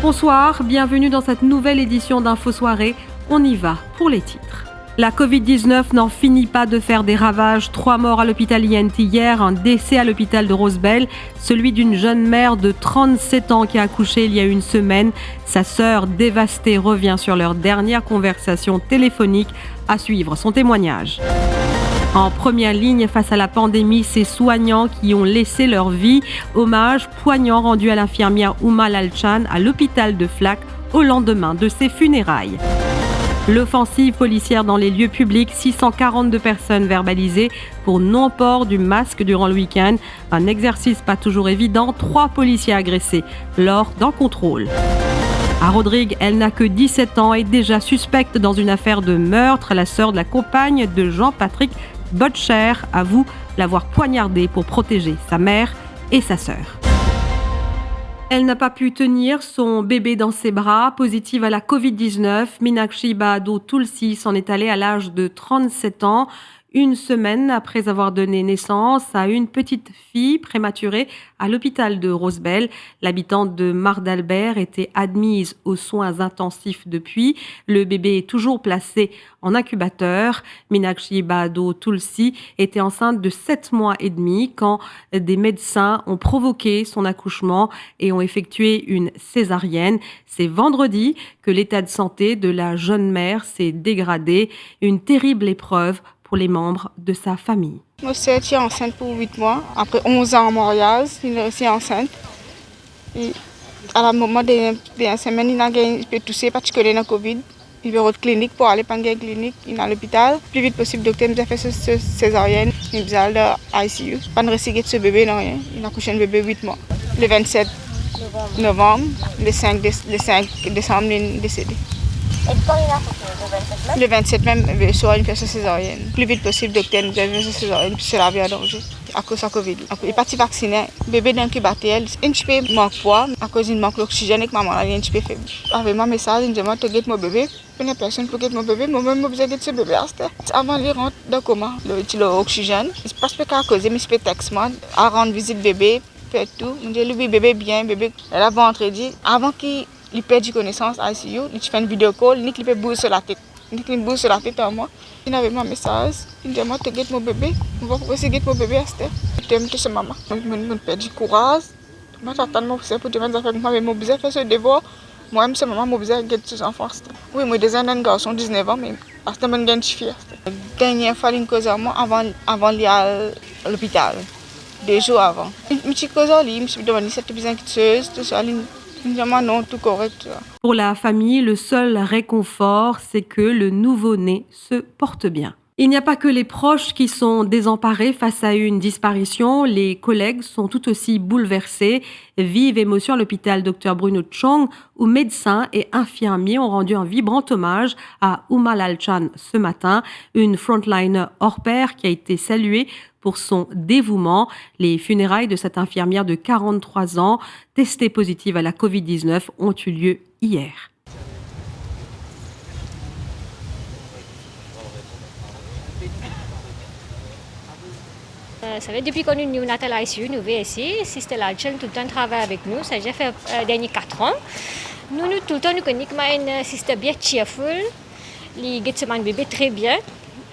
Bonsoir, bienvenue dans cette nouvelle édition d'Info Soirée. On y va pour les titres. La Covid-19 n'en finit pas de faire des ravages. 3 morts à l'hôpital INT hier, un décès à l'hôpital de Rosebel, celui d'une jeune mère de 37 ans qui a accouché il y a une semaine. Sa sœur, dévastée, revient sur leur dernière conversation téléphonique. À suivre son témoignage. En première ligne face à la pandémie, ces soignants qui ont laissé leur vie. Hommage poignant rendu à l'infirmière Ouma Lalchan à l'hôpital de Flac au lendemain de ses funérailles. L'offensive policière dans les lieux publics, 642 personnes verbalisées pour non-port du masque durant le week-end. Un exercice pas toujours évident, 3 policiers agressés lors d'un contrôle. À Rodrigue, elle n'a que 17 ans et déjà suspecte dans une affaire de meurtre. La sœur de la compagne de Jean-Patrick Botcher avoue l'avoir poignardée pour protéger sa mère et sa sœur. Elle n'a pas pu tenir son bébé dans ses bras. Positive à la Covid-19, Meenakshi Bahadou Tulsi s'en est allée à l'âge de 37 ans, une semaine après avoir donné naissance à une petite fille prématurée à l'hôpital de Rosebel. L'habitante de Mar d'Albert était admise aux soins intensifs depuis. Le bébé est toujours placé en incubateur. Meenakshi Bahadou Tulsi était enceinte de 7 mois et demi quand des médecins ont provoqué son accouchement et ont effectué une césarienne. C'est vendredi que l'état de santé de la jeune mère s'est dégradé. Une terrible épreuve pour les membres de sa famille. Ma sœur est enceinte pour 8 mois. Après 11 ans en mariage, elle est aussi enceinte. Et à la moment de la semaine, il a peut tousser parce qu'il est dans la Covid. Il va à la clinique pour aller prendre une clinique. Il est à l'hôpital. Le plus vite possible, le docteur nous a fait cette césarienne. Il a allé à l'ICU. Pas de récit de ce bébé, non rien. Il a accouché un bébé 8 mois. Le 27 novembre, le 5 décembre, il est décédé. Et quand il a accouché, le 27 même, le soir, il fait sa césarienne. Le plus vite possible, le docteur nous a fait sa césarienne, puis c'est la vie en danger. À cause de la Covid. Il est parti vacciner. Le bébé d'incubateur, un petit peu manque poids, à cause d'un manque d'oxygène et que maman a un petit peu faible. Avec mon message, il me demande de guetter mon bébé. Il n'y a personne pour guetter mon bébé. Moi-même, je besoin de guetter ce bébé. Avant de rentrer dans le coma, l'oxygène. Je ne pense pas qu'à cause, mais je peux texter moi, à rendre visite bébé, faire tout. Je dis, le bébé bien, bébé. Elle a vendredi, avant qu'il perde connaissance à ICU, il fait une vidéo call, il peut bouger sur la tête. Il bouge sur la tête à moi. Il avait mon message, il me demande de guetter mon bébé. On va aussi guetter mon bébé à cette heure. Je me dis, maman, je perds du courage. Je j'attends mon frère pour demander à moi, mais je besoin faire ce devoir. Moi-même, c'est maman, je besoin de guetter ses enfants. Oui, moi, des un garçon de 19 ans, mais parce que je suis une fille. La dernière fois, il cause moi avant d'aller à l'hôpital. 2 jours avant. Je suis causé, je me suis demandé si c'était besoin de tout ça. Non, tout correct. Pour la famille, le seul réconfort, c'est que le nouveau-né se porte bien. Il n'y a pas que les proches qui sont désemparés face à une disparition, les collègues sont tout aussi bouleversés. Vive émotion à l'hôpital Dr Bruno Chong, où médecins et infirmiers ont rendu un vibrant hommage à Ouma Lalchan ce matin, une frontliner hors pair qui a été saluée pour son dévouement. Les funérailles de cette infirmière de 43 ans, testée positive à la Covid-19, ont eu lieu hier. Ça fait depuis qu'on est venu à l'ICU, nous venons ici. Sister Lalchan tout le temps travaille avec nous. Ça a déjà fait les derniers 4 ans. Nous tout le temps, nous connaissons une sister bien cheerful. Elle guette son bébé très bien.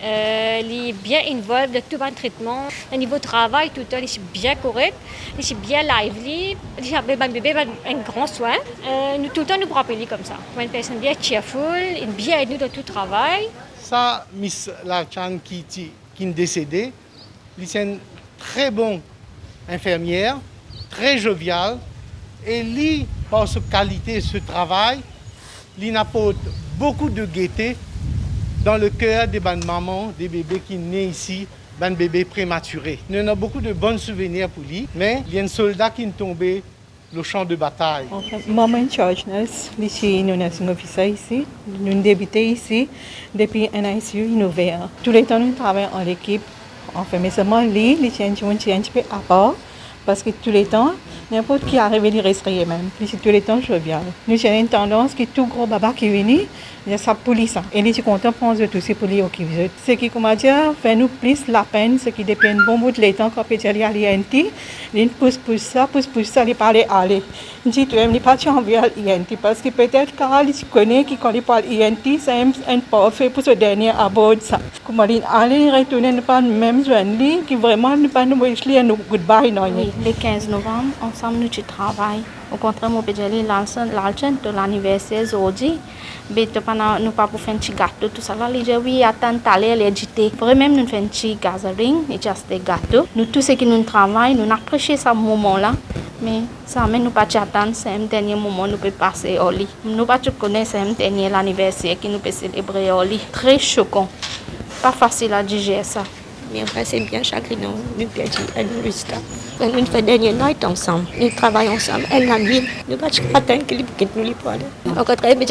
Elle est bien involved dans tout le traitement. Au niveau du travail, tout le temps, elle est bien correct. Elle est bien lively. Elle a un bébé un grand soin. Nous tout le temps, nous rappelons comme ça. Une personne bien cheerful, bien aide nous dans tout le travail. Ça, Miss Lalchan qui est décédée, elle est une très bonne infirmière, très joviale. Et lui, par sa qualité, ce travail, il apporte beaucoup de gaieté dans le cœur des mamans, des bébés qui naissent ici, des bébés prématurés. Nous avons beaucoup de bons souvenirs pour lui, mais il y a un soldat qui est tombé au champ de bataille. Maman est charge nurse, je suis une nursing officer ici. Nous débutons ici depuis un ICU Tous les temps, nous travaillons en équipe. Enfin, mais seulement lui, il tient un petit peu à part. parce que tous les temps, n'importe qui arrive, il resterait même. Puis c'est tous les temps jovial. Nous avons une tendance que tout gros baba qui vient, il y a sa police. Et nous sommes contents de prendre tous ces policiers qui viennent. Ce qui, comment dire, fait nous plus la peine, ce qui dépend bon bout de l'étang quand peut aller à l'INT. Ils pousse ça, ils parlent aller. Je dis, tu n'es pas envers l'INT parce que peut-être quand ils connaissent qui quand ils parlent l'INT, c'est un parfait pour ce dernier à bord de ça. Comment ils allaient retourner ne pas même joindre qui vraiment ne pas nous échouer nous goodbye non. Oui, le 15 novembre, ensemble nous travaillons. Au contraire, moi j'ai l'argent de l'anniversaire aujourd'hui. Mais nous pas pour faire un petit gâteau tout ça là. Les gens oui attendent aller les jeter. Pour même nous faire un petit gathering et juste des gâteaux. Nous tous ceux qui nous travaillent, nous apprécions ce moment là. Mais ça amène nous pas attendre c'est un dernier moment nous peut passer au lit. Nous pas connaître c'est un dernier anniversaire qui nous peut célébrer au lit. Très choquant. Pas facile à digérer ça. Mais enfin, c'est bien chagrinant. Nous perdons un Rusca. Nous faisons dernière nuit ensemble. Nous travaillons ensemble. Elle n'a mis. Nous ne pouvons pas attendre qu'il quitte nous les poils. Au contraire, nous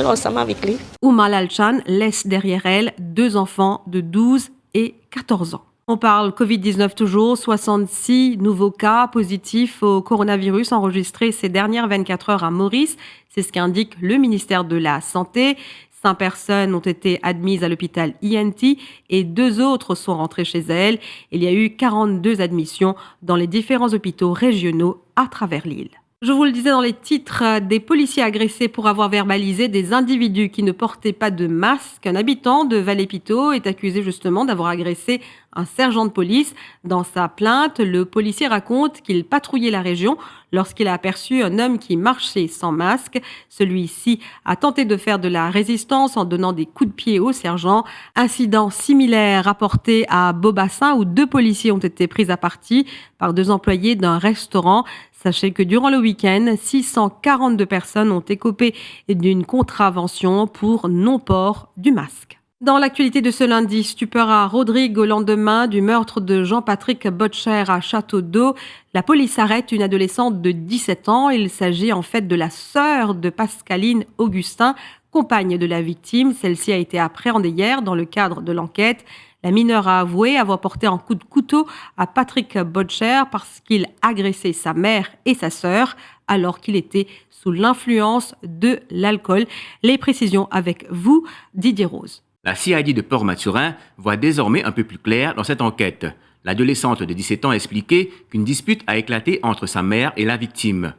ensemble avec lui. Ouma Lalchan laisse derrière elle 2 enfants de 12 et 14 ans. On parle Covid-19 toujours, 66 nouveaux cas positifs au coronavirus enregistrés ces dernières 24 heures à Maurice. C'est ce qu'indique le ministère de la Santé. 5 personnes ont été admises à l'hôpital INT et 2 autres sont rentrées chez elles. Il y a eu 42 admissions dans les différents hôpitaux régionaux à travers l'île. Je vous le disais dans les titres, des policiers agressés pour avoir verbalisé des individus qui ne portaient pas de masque. Un habitant de Vallée-Pitot est accusé justement d'avoir agressé un sergent de police. Dans sa plainte, le policier raconte qu'il patrouillait la région lorsqu'il a aperçu un homme qui marchait sans masque. Celui-ci a tenté de faire de la résistance en donnant des coups de pied au sergent. Incident similaire rapporté à Beaubassin où 2 policiers ont été pris à partie par 2 employés d'un restaurant. Sachez que durant le week-end, 642 personnes ont écopé d'une contravention pour non-port du masque. Dans l'actualité de ce lundi, stupeur à Rodrigue au lendemain du meurtre de Jean-Patrick Botcher à Château-d'Eau. La police arrête une adolescente de 17 ans. Il s'agit en fait de la sœur de Pascaline Augustin, compagne de la victime. Celle-ci a été appréhendée hier dans le cadre de l'enquête. La mineure a avoué avoir porté un coup de couteau à Patrick Botcher parce qu'il agressait sa mère et sa sœur alors qu'il était sous l'influence de l'alcool. Les précisions avec vous, Didier Rose. La CID de Port-Mathurin voit désormais un peu plus clair dans cette enquête. L'adolescente de 17 ans a expliqué qu'une dispute a éclaté entre sa mère et la victime.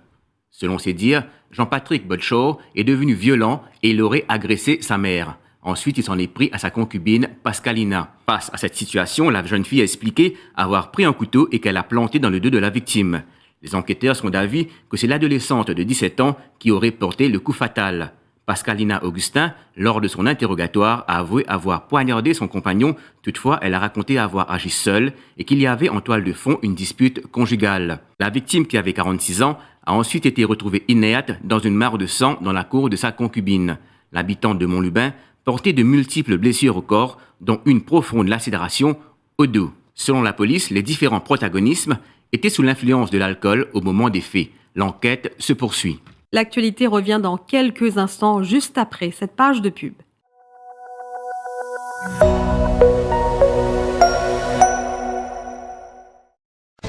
Selon ses dires, Jean-Patrick Botcher est devenu violent et il aurait agressé sa mère. Ensuite, il s'en est pris à sa concubine Pascalina. Face à cette situation, la jeune fille a expliqué avoir pris un couteau et qu'elle a planté dans le dos de la victime. Les enquêteurs sont d'avis que c'est l'adolescente de 17 ans qui aurait porté le coup fatal. Pascalina Augustin, lors de son interrogatoire, a avoué avoir poignardé son compagnon. Toutefois, elle a raconté avoir agi seule et qu'il y avait en toile de fond une dispute conjugale. La victime, qui avait 46 ans, a ensuite été retrouvée inerte dans une mare de sang dans la cour de sa concubine. L'habitante de Montlubin portait de multiples blessures au corps, dont une profonde lacération au dos. Selon la police, les différents protagonistes étaient sous l'influence de l'alcool au moment des faits. L'enquête se poursuit. L'actualité revient dans quelques instants, juste après cette page de pub.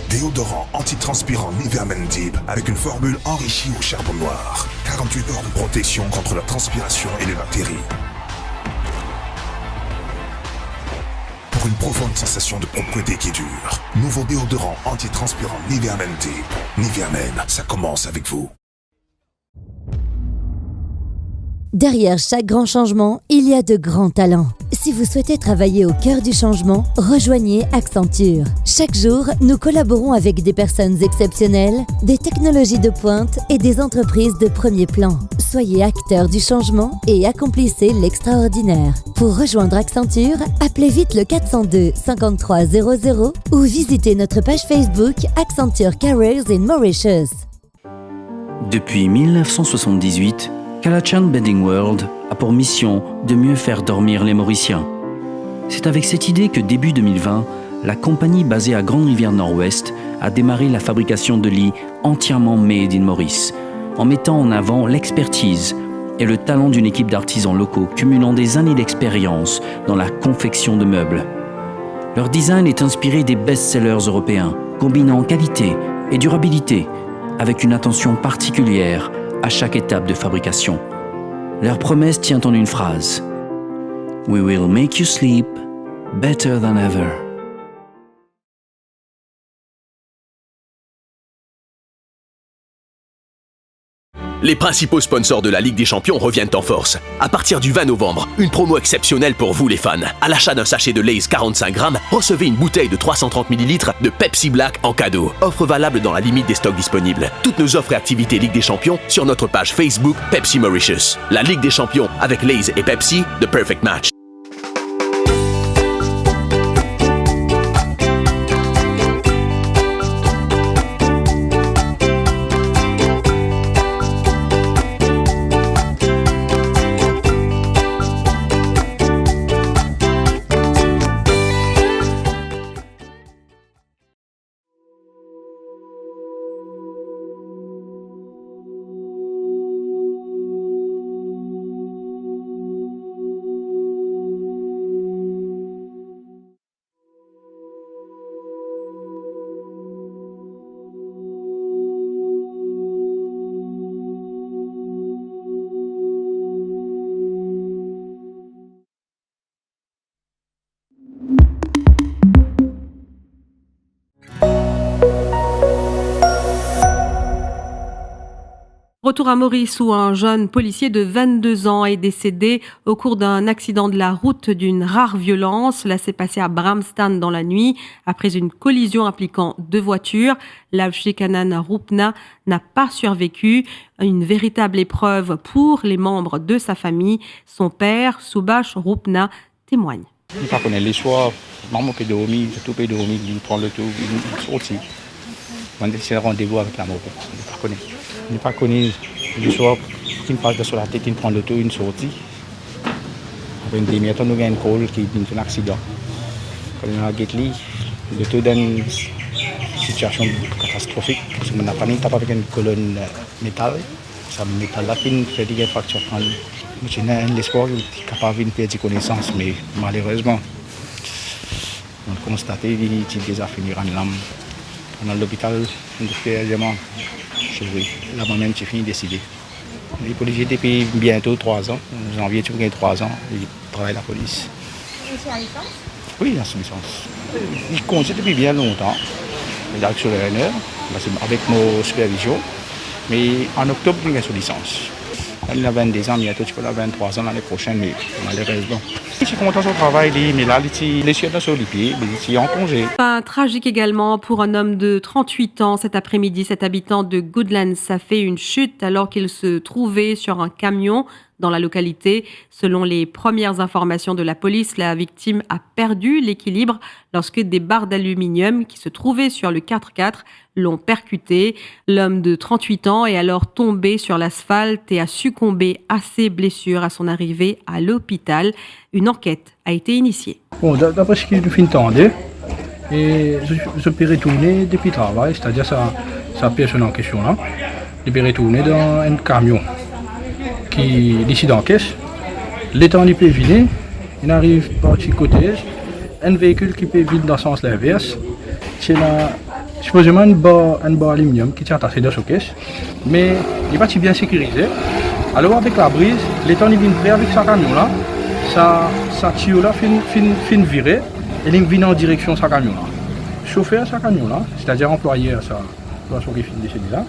Déodorant antitranspirant Nivea Men Deep avec une formule enrichie au charbon noir. 48 heures de protection contre la transpiration et les bactéries. Pour une profonde sensation de propreté qui dure. Nouveau déodorant antitranspirant Nivea Men Deep. Nivea Men, ça commence avec vous. Derrière chaque grand changement, il y a de grands talents. Si vous souhaitez travailler au cœur du changement, rejoignez Accenture. Chaque jour, nous collaborons avec des personnes exceptionnelles, des technologies de pointe et des entreprises de premier plan. Soyez acteurs du changement et accomplissez l'extraordinaire. Pour rejoindre Accenture, appelez vite le 402 53 00 ou visitez notre page Facebook Accenture Careers in Mauritius. Depuis 1978, Kalachan Bedding World a pour mission de mieux faire dormir les Mauriciens. C'est avec cette idée que début 2020, la compagnie basée à Grande-Rivière-Nord-Ouest a démarré la fabrication de lits entièrement made in Maurice, en mettant en avant l'expertise et le talent d'une équipe d'artisans locaux cumulant des années d'expérience dans la confection de meubles. Leur design est inspiré des best-sellers européens, combinant qualité et durabilité, avec une attention particulière à chaque étape de fabrication. Leur promesse tient en une phrase. We will make you sleep better than ever. Les principaux sponsors de la Ligue des Champions reviennent en force. À partir du 20 novembre, une promo exceptionnelle pour vous les fans. À l'achat d'un sachet de Lay's 45 grammes, recevez une bouteille de 330 ml de Pepsi Black en cadeau. Offre valable dans la limite des stocks disponibles. Toutes nos offres et activités Ligue des Champions sur notre page Facebook Pepsi Mauritius. La Ligue des Champions avec Lay's et Pepsi, The Perfect Match. Retour à Maurice où un jeune policier de 22 ans est décédé au cours d'un accident de la route d'une rare violence. Cela s'est passé à Bramstan dans la nuit après une collision impliquant deux voitures. Lavshekanan Rupna n'a pas survécu. Une véritable épreuve pour les membres de sa famille. Son père, Subhash Rupna, témoigne. Je ne connais pas les soirs, maman peut dormir, tout peut dormir, il prend le tout, il sortit. C'est un rendez-vous avec la mort. Je n'ai pas connu le soir, il me passe sur la tête, il prend le tout, une sortie. Après une demi-heure, nous avons un call qui est un accident. Quand on a Gately, le tout dans une situation catastrophique. Parce qu'on n'a pas mis avec une colonne métal. Ce métal-là qui fait des fractures. J'ai l'espoir qu'il est capable de perdre connaissance, mais malheureusement, on a constaté qu'il a déjà fini en lame. On a l'hôpital, on a fait également chez lui. Là-bas même, j'ai fini de décider. Il est policier depuis bientôt 3 ans. En janvier, tu vois, 3 ans, il travaille à la police. Il est à licence? Oui, il a son licence. Il conduit depuis bien longtemps. Il a sur le runner, avec nos supervisions. Mais en octobre, il a son licence. Il a 22 ans, bientôt tu peux avoir 23 ans l'année prochaine, mais malheureusement. Je suis content de son travail, mais là, il est sur les pieds, il est en congé. Fin tragique également pour un homme de 38 ans cet après-midi. Cet habitant de Goodlands a fait une chute alors qu'il se trouvait sur un camion dans la localité. Selon les premières informations de la police, la victime a perdu l'équilibre lorsque des barres d'aluminium qui se trouvaient sur le 4x4 l'ont percuté. L'homme de 38 ans est alors tombé sur l'asphalte et a succombé à ses blessures à son arrivée à l'hôpital. Une enquête a été initiée. Bon, d'après ce qu'il nous entendait, et je peux retourner depuis le travail, c'est-à-dire sa personne en question là, je peux retourner dans un camion qui décide en caisse. L'étant il peut vider, il arrive par petit côté, un véhicule qui peut vider dans le sens inverse. C'est là, supposément une barre aluminium qui tient attaché dans ce caisse, mais il n'est pas si bien sécurisé. Alors avec la brise, l'étant il vient prêt avec sa camion là, sa tuyau là fin virer et il vient en direction de sa camion là. Chauffeur de sa camion là, c'est-à-dire employé à sa poisson qui finit décédé là.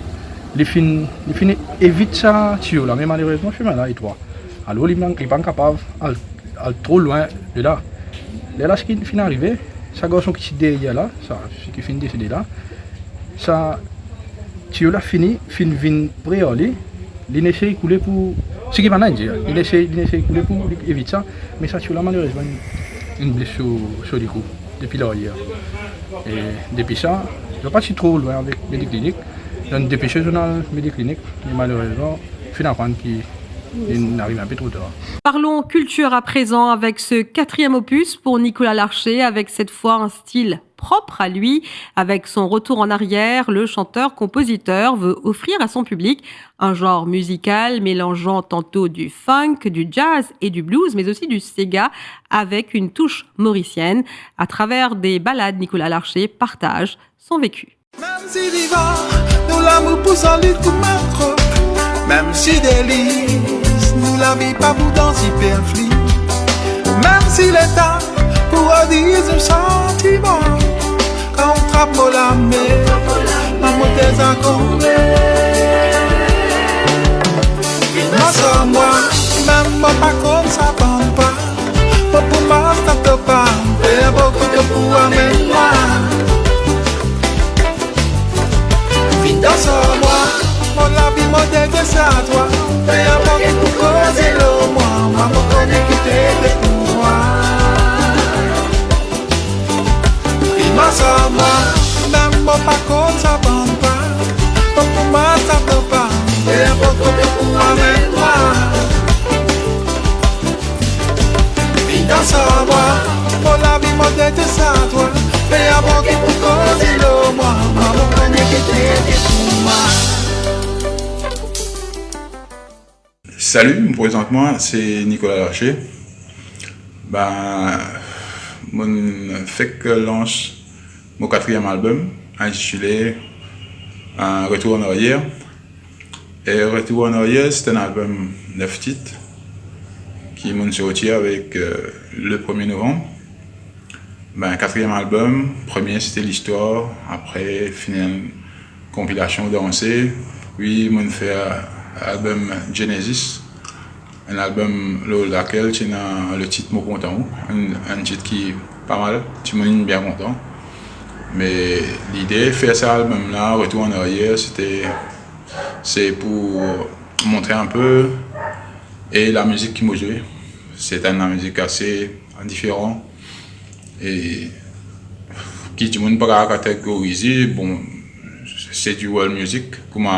Il évite ça tuyau là, mais malheureusement le chemin là est étroit. Alors il n'est pas capable d'aller trop loin de là. Là, ce qui finit arrivé, ça garçon qui est derrière là, ça, ce qui finit décédé là, ça tuyau là finit prêt à aller, il essaie de couler pour. Ce qui va pas dire, il essaie de couler pour éviter ça, mais ça tuyau là malheureusement une blessure sur le cou depuis l'arrière. Et depuis ça, je ne vais pas si trop loin avec Médiclinique. J'ai dépêché dans le Médiclinique, mais malheureusement, finalement, il arrive un peu trop tard. Parlons culture à présent avec ce 4e opus pour Nicolas Larcher, avec cette fois un style propre à lui. Avec son retour en arrière, le chanteur-compositeur veut offrir à son public un genre musical mélangeant tantôt du funk, du jazz et du blues, mais aussi du Sega avec une touche mauricienne. À travers des ballades, Nicolas Larcher partage son vécu. Même si l'hiver, nous l'amour pousse en lutte pour mettre. Même si délice, nous la vie pas pour dans hyperfli. Même si l'état pour dire un sentiment. Quand on trappe la mer, maman des accommodés. Moi sans moi, même moi pas comme ça bande pas. Moi pour moi ça te pas, et beaucoup de pour amener moi. Dans moi, mon la vie modèle de ça à toi. Et avant que pour causer le moi, maman connaît qui t'aide pour moi. Dis-moi ça moi, même moi pas comme ça bande pas. Pour moi ça te pas, et avant que pour amener moi. Dans moi, mon la vie modèle de ça à toi. Et avant que pour causer le moi, maman connaît qui t'aide pour moi. Salut, me présente moi, c'est Nicolas Larcher. Mon fait que lance mon 4e album intitulé Un retour en arrière. Et Retour en arrière, c'est un album 9 titres qui m'ont sorti avec le 1er novembre. 4e album, premier c'était l'histoire, après finalement compilation dansée, puis m'ont fait album Genesis, un album laquelle tu as le titre Mon content, un titre qui est pas mal, tu m'en bien content. Mais l'idée de faire cet album là, Retour en arrière, c'est pour montrer un peu et la musique qui m'a joué. C'est une musique assez différente et qui du monde pas catégoriser, bon, c'est du world music comme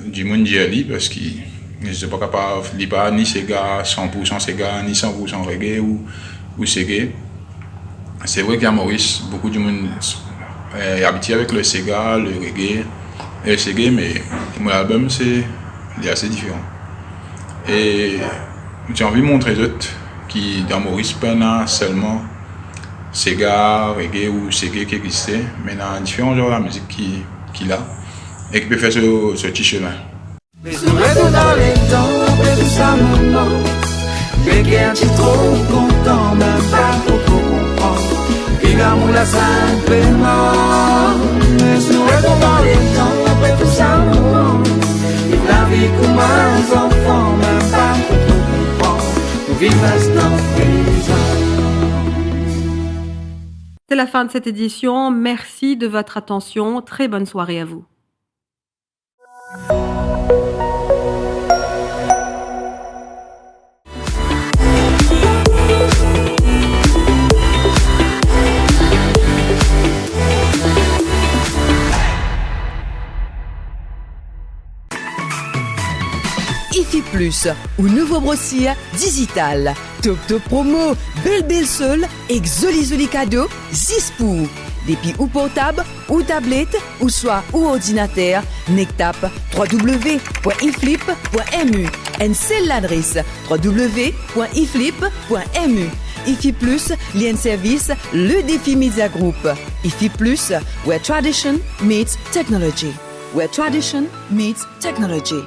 du monde d'y parce que je ne suis pas capable de pas ni Sega 100% Sega ni 100% reggae ou Sega. C'est vrai qu'à Maurice beaucoup de monde est habitué avec le Sega, le reggae et le Sega, mais mon album c'est assez différent. Et j'ai envie de montrer d'autres qui dans Maurice pas seulement Sega, reggae ou Sega qui existait, mais dans différents genres de musique qu'il a et qui peut faire ce petit chemin. Mais nous restons dans les temps, mais tout ça maman. Mais qu'est-ce que tu trop content, même pas pour comprendre. Qu'il a mon la simplement. Mais nous restons dans les temps, mais tout ça maman. Vive la vie comme un enfant, même pas pour comprendre. Nous vivons dans prison. C'est la fin de cette édition. Merci de votre attention. Très bonne soirée à vous. IFI Plus, ou nouveau brossier digital. Top top promo, belle seule, exoli cadeau, 6 pour. Depuis ou portable, ou tablette, ou soit ou ordinateur, nectap www.iflip.mu. Et c'est l'adresse www.iflip.mu. IFI Plus, lien service, le défi Media Group. IFI Plus, where tradition meets technology. Where tradition meets technology.